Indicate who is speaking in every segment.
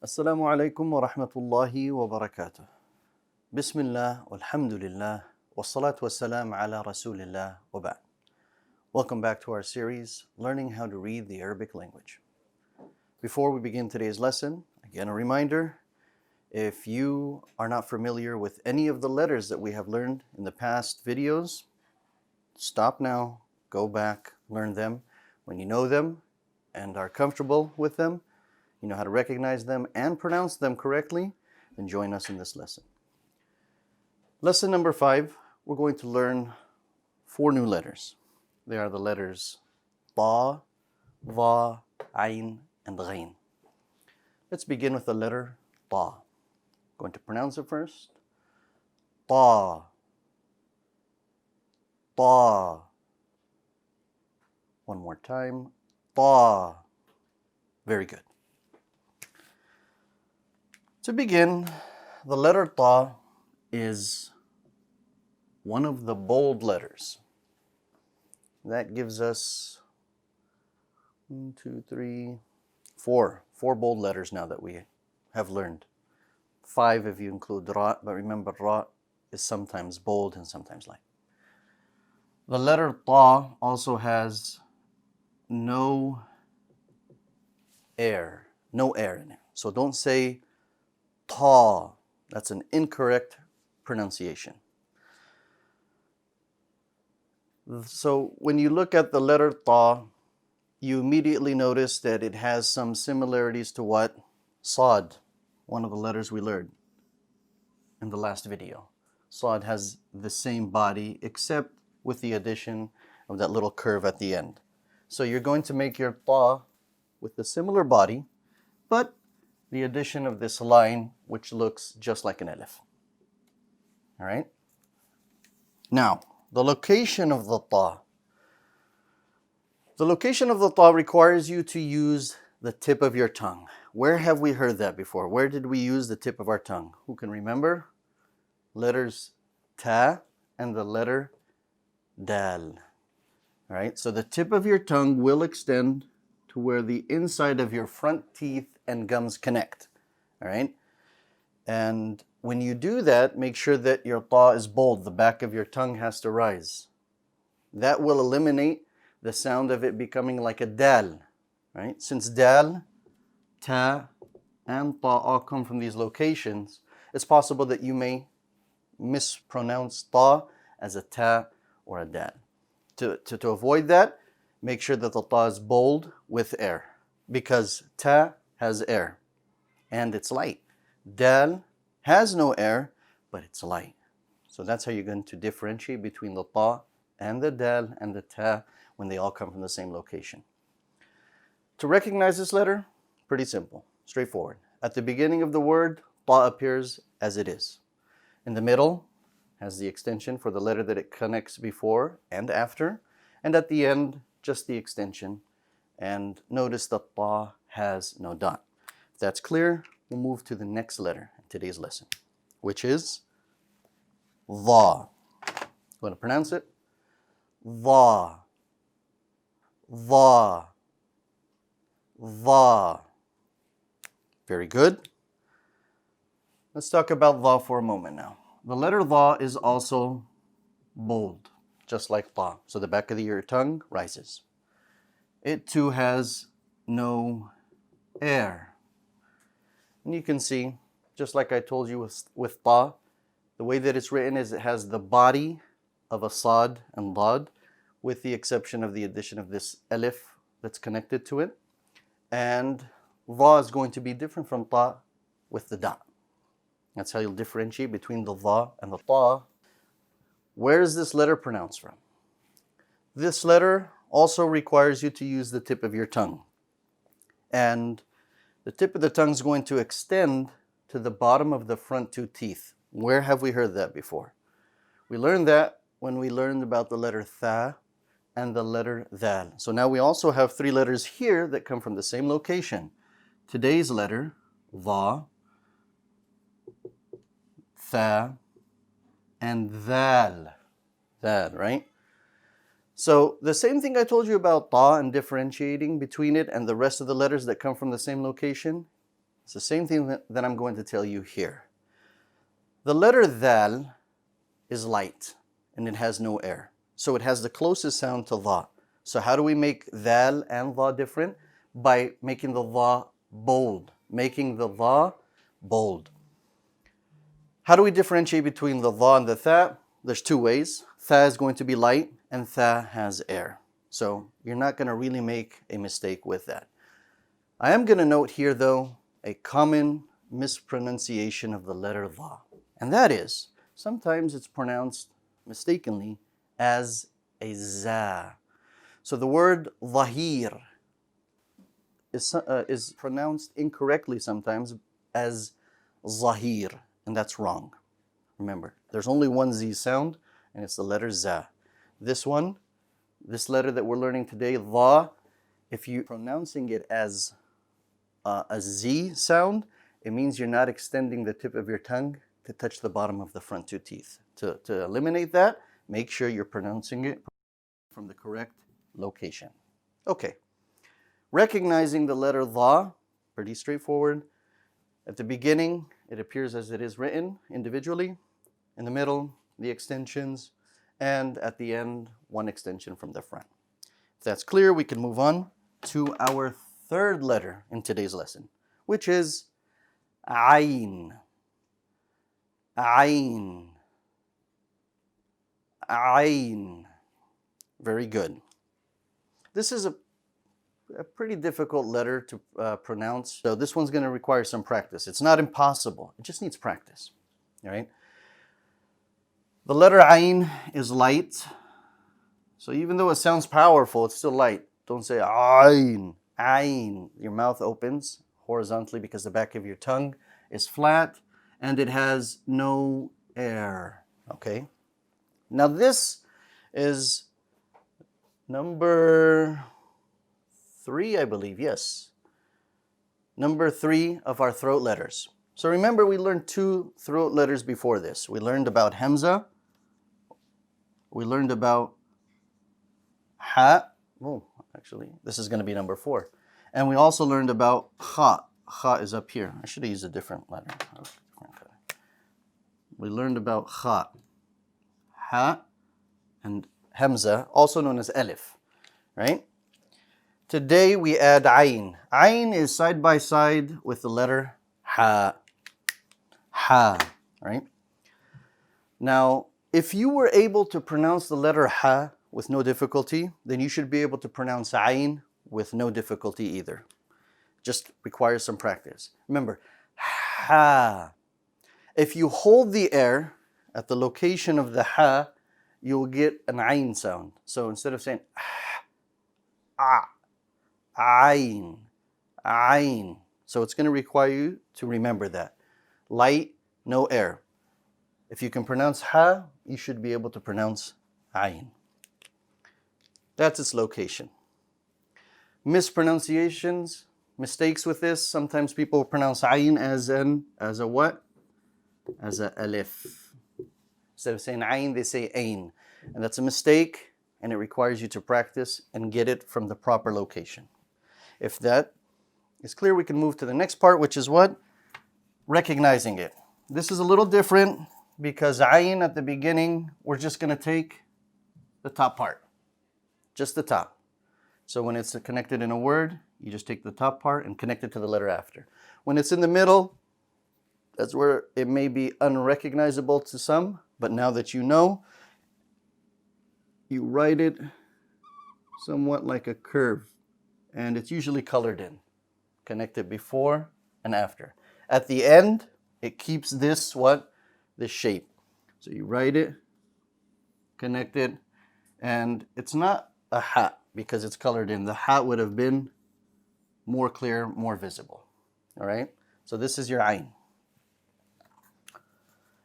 Speaker 1: Assalamu alaikum wa rahmatullahi wa barakatuh. Bismillah, walhamdulillah, wassalatu wassalam ala rasulillah wa ba'd. Welcome back to our series, Learning How to Read the Arabic Language. Before we begin today's lesson, again a reminder, if you are not familiar with any of the letters that we have learned in the past videos, stop now, go back, learn them. When you know them and are comfortable with them, you know how to recognize them and pronounce them correctly, then join us in this lesson. Lesson number 5, we're going to learn 4 new letters. They are the letters Ta, Va, Ain, and Ghain. Let's begin with the letter Ta. Going to pronounce it first. Ta. Ta. One more time. Ta. Very good. To begin, the letter Ta is one of the bold letters. That gives us 4 bold letters now that we have learned. 5 if you include Ra, but remember Ra is sometimes bold and sometimes light. The letter Ta also has no air in it. So don't say Ta. That's an incorrect pronunciation. So when you look at the letter Ta, you immediately notice that it has some similarities to what? Sad, one of the letters we learned in the last video. Sad has the same body except with the addition of that little curve at the end. So you're going to make your Ta with a similar body, but the addition of this line, which looks just like an alif. All right? Now, the location of the Ta. The location of the Ta requires you to use the tip of your tongue. Where have we heard that before? Where did we use the tip of our tongue? Who can remember? Letters Ta and the letter Dal. All right? So the tip of your tongue will extend to where the inside of your front teeth and gums connect. All right? And when you do that, make sure that your Ta is bold. The back of your tongue has to rise. That will eliminate the sound of it becoming like a Dal. Right? Since Dal, Ta, and Ta all come from these locations, it's possible that you may mispronounce Ta as a Ta or a Dal. To avoid that, make sure that the Ta is bold with air, because Ta has air and it's light. Dal has no air, but it's light. So that's how you're going to differentiate between the Ta and the Dal and the Ta when they all come from the same location. To recognize this letter, pretty simple, straightforward. At the beginning of the word, Ta appears as it is. In the middle, has the extension for the letter that it connects before and after. And at the end, just the extension. And notice that Ta has no dot. If that's clear, we'll move to the next letter in today's lesson, which is Dha. Want to pronounce it? Dha. Dha. Dha. Very good. Let's talk about Dha for a moment now. The letter Dha is also bold, just like Ta. So the back of your tongue rises. It too has no air. And you can see, just like I told you with Ta, the way that it's written is it has the body of a Sad and Dad, with the exception of the addition of this alif that's connected to it. And Dha is going to be different from Ta with the dot. That's how you'll differentiate between the Dha and the Ta. Where is this letter pronounced from? This letter also requires you to use the tip of your tongue. And the tip of the tongue is going to extend to the bottom of the front 2 teeth. Where have we heard that before? We learned that when we learned about the letter Tha and the letter Dhal. So now we also have 3 letters here that come from the same location. Today's letter, Dha, Tha, and Dhal. Dhal, right? So the same thing I told you about Ta and differentiating between it and the rest of the letters that come from the same location, It's the same thing that I'm going to tell you here. The letter Dal is light and it has no air. So it has the closest sound to Dha. So how do we make Dal and Dha different? By making the Dha bold. Making the Dha bold. How do we differentiate between the Dha and the Tha? There's two ways. Tha is going to be light and Tha has air. So you're not going to really make a mistake with that. I am going to note here though a common mispronunciation of the letter Dha. And that is, sometimes it's pronounced mistakenly as a Za. So the word Dhahir is pronounced incorrectly sometimes as Zahir. And that's wrong. Remember, there's only one Z sound, and it's the letter Za. This one, this letter that we're learning today, Dha, if you're pronouncing it as a Z sound, it means you're not extending the tip of your tongue to touch the bottom of the front two teeth. To eliminate that, make sure you're pronouncing it from the correct location. Okay, recognizing the letter Dha, pretty straightforward. At the beginning, it appears as it is written individually. In the middle, the extensions, and at the end, one extension from the front. If that's clear, we can move on to our third letter in today's lesson, which is Ayn. Ayn. Ayn. Very good. This is a pretty difficult letter to pronounce. So this one's going to require some practice. It's not impossible. It just needs practice. All right? The letter Ayn is light. So even though it sounds powerful, it's still light. Don't say Ayn. Ayn. Your mouth opens horizontally because the back of your tongue is flat and it has no air. Okay? Now this is number 3, I believe, yes. Number 3 of our throat letters. So remember, we learned 2 throat letters before this. We learned about Hamza. We learned about Ha. Oh, actually, this is going to be number 4. And we also learned about Kha. Kha is up here. I should have used a different letter. We learned about Kha, Ha, and Hamza, also known as Alif, right? Today we add Ayn. Ayn is side by side with the letter Ha. Ha, right? Now, if you were able to pronounce the letter Ha with no difficulty, then you should be able to pronounce Ayn with no difficulty either. Just requires some practice. Remember, Ha. If you hold the air at the location of the Ha, you will get an Ayn sound. So instead of saying Ah, Ayn, Ayn. So it's going to require you to remember that. Light, no air. If you can pronounce Ha, you should be able to pronounce Ayn. That's its location. Mispronunciations, mistakes with this. Sometimes people pronounce Ayn as a what? As a Alif. Instead of saying Ayn, they say Ayn. And that's a mistake, and it requires you to practice and get it from the proper location. If that is clear, we can move to the next part, which is what? Recognizing it. This is a little different because Ayn at the beginning, we're just going to take the top part. Just the top. So when it's connected in a word, you just take the top part and connect it to the letter after. When it's in the middle, that's where it may be unrecognizable to some, but now that you know, you write it somewhat like a curve, and it's usually colored in. Connect it before and after. At the end, it keeps this what? This shape. So you write it, connect it, and it's not a hat because it's colored in. The hat would have been more clear, more visible. All right? So this is your Ayn.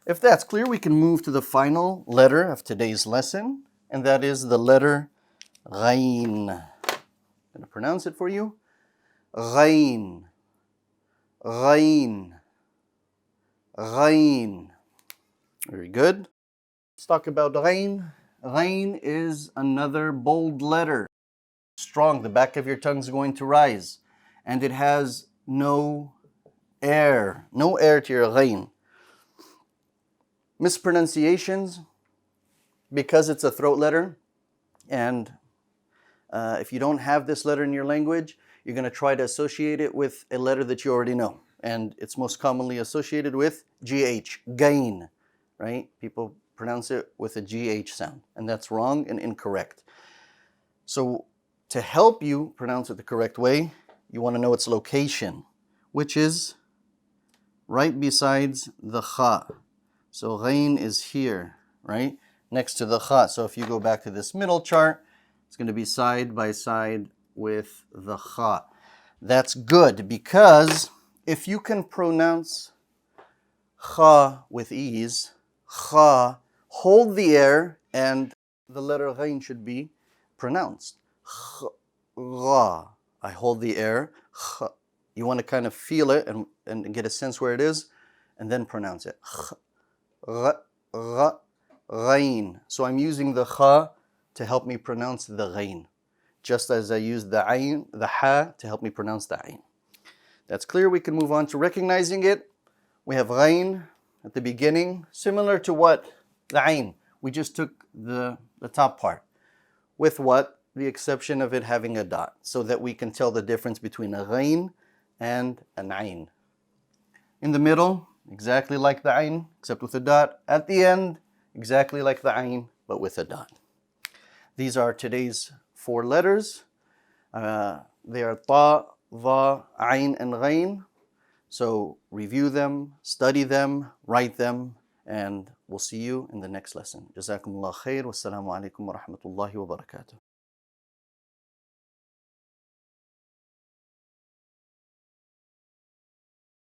Speaker 1: If that's clear, we can move to the final letter of today's lesson, and that is the letter Ghain. I'm going to pronounce it for you. Ghain. Ghain. Ghain. Very good. Let's talk about Ghain. Ghain is another bold letter. Strong. The back of your tongue is going to rise. And it has no air. No air to your ghain. Mispronunciations, because it's a throat letter, and if you don't have this letter in your language, you're going to try to associate it with a letter that you already know. And it's most commonly associated with GH, Ghain, right? People pronounce it with a GH sound, and that's wrong and incorrect. So to help you pronounce it the correct way, you want to know its location, which is right besides the kha. So ghain is here, right? Next to the kha. So if you go back to this middle chart, it's going to be side by side with the kha. That's good, because if you can pronounce kha with ease, kha, hold the air, and the letter ghain should be pronounced. Gha. I hold the air. Kha. You want to kind of feel it and get a sense where it is, and then pronounce it. Ghain. So I'm using the kha to help me pronounce the ghain, just as I use the ayn, the ha, to help me pronounce the ayn. That's clear. We can move on to recognizing it. We have ghain at the beginning, similar to what? The ayn. We just took the top part. With what? The exception of it having a dot, so that we can tell the difference between a ghain and an ayn. In the middle, exactly like the ayn, except with a dot. At the end, exactly like the ayn, but with a dot. These are today's 4 letters. They are ta, va, ayn, and ghain. So review them, study them, write them, and we'll see you in the next lesson. Jazakumullah khair. Wassalamu alaikum wa rahmatullahi wa barakatuh.